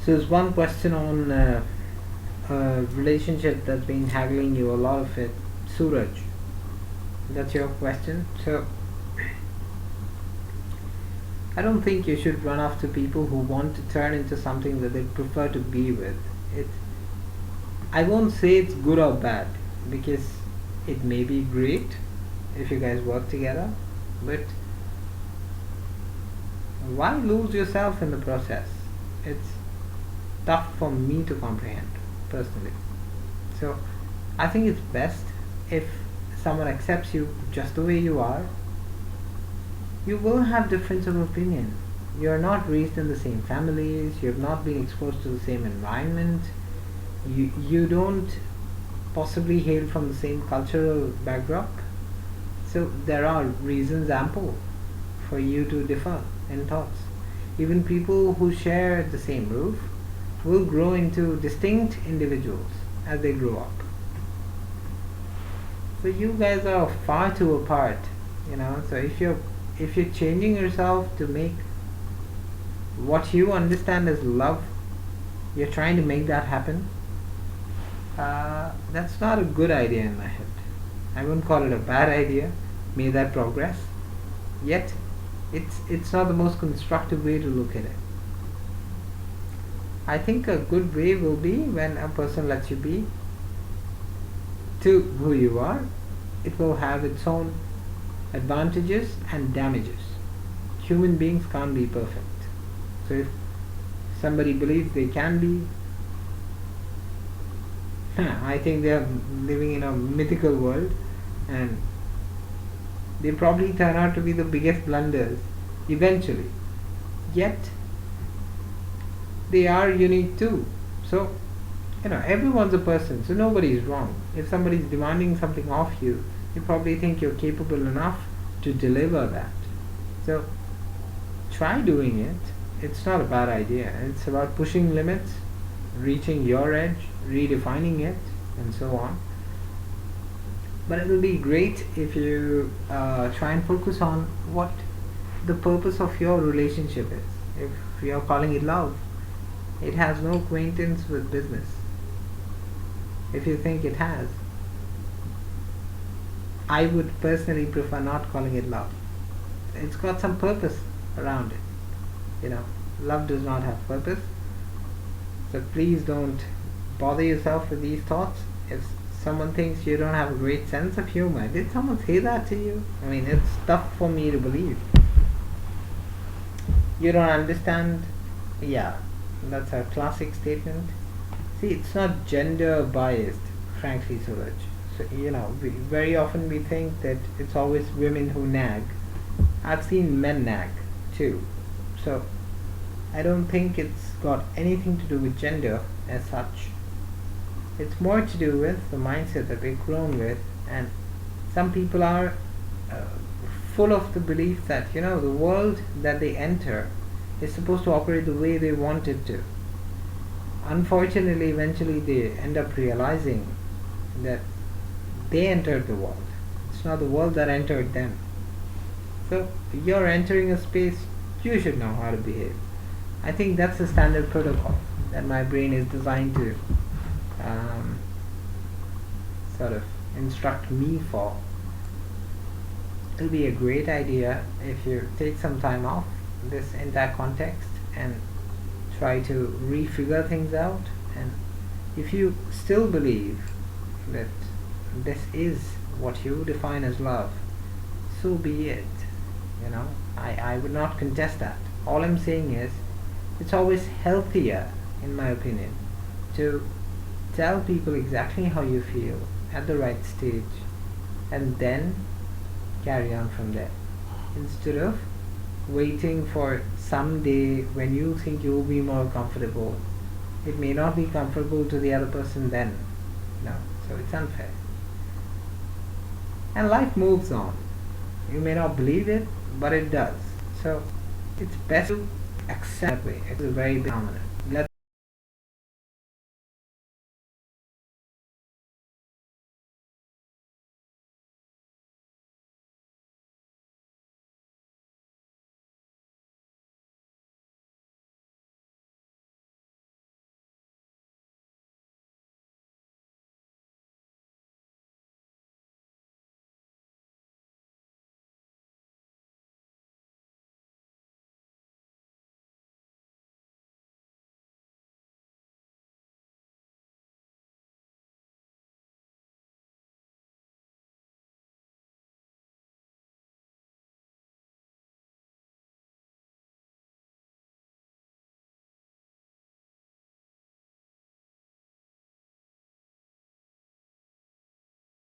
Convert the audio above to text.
So there's one question on a relationship that's been haggling you a lot of it. Suraj, that's your question. So I don't think you should run after people who want to turn into something that they prefer to be with. It I won't say it's good or bad because it may be great if you guys work together, but why lose yourself in the process? It's tough for me to comprehend personally. So I think it's best if someone accepts you just the way you are. You will have difference of opinion. You're not raised in the same families, you have not been exposed to the same environment, you don't possibly hail from the same cultural backdrop. So there are reasons ample for you to differ in thoughts. Even people who share the same roof will grow into distinct individuals as they grow up. So you guys are far too apart, So if you're changing yourself to make what you understand as love, you're trying to make that happen. That's not a good idea in my head. I wouldn't call it a bad idea. May that progress. Yet, it's not the most constructive way to look at it. I think a good way will be when a person lets you be to who you are. It will have its own advantages and damages. Human beings can't be perfect. So if somebody believes they can be, I think they are living in a mythical world, and they probably turn out to be the biggest blunders eventually. Yet they are unique too. So everyone's a person, so nobody is wrong. If somebody is demanding something of you, you probably think you're capable enough to deliver that. So try doing it. It's not a bad idea. It's about pushing limits, reaching your edge, redefining it, and so on. But it will be great if you try and focus on what the purpose of your relationship is. If you're calling it love, it has no acquaintance with business. If you think it has, I would personally prefer not calling it love. It's got some purpose around it. Love does not have purpose. So please don't bother yourself with these thoughts. If someone thinks you don't have a great sense of humor, did someone say that to you? I mean, it's tough for me to believe. You don't understand? Yeah, that's a classic statement. See, it's not gender biased, frankly, Suraj. So, very often we think that it's always women who nag. I've seen men nag too. So, I don't think it's got anything to do with gender as such. It's more to do with the mindset that we've grown with, and some people are full of the belief that the world that they enter is supposed to operate the way they want it to. Unfortunately, eventually they end up realizing that they entered the world. It's not the world that entered them. So you're entering a space, you should know how to behave. I think that's the standard protocol that my brain is designed to sort of instruct me for. It'll be a great idea if you take some time off this entire context and try to refigure things out. And if you still believe that this is what you define as love, so be it. I would not contest that. All I'm saying is it's always healthier, in my opinion, to tell people exactly how you feel at the right stage and then carry on from there, instead of waiting for some day when you think you'll be more comfortable. It may not be comfortable to the other person then. So it's unfair. And life moves on. You may not believe it, but it does. So it's best to accept it. It's a very big phenomenon.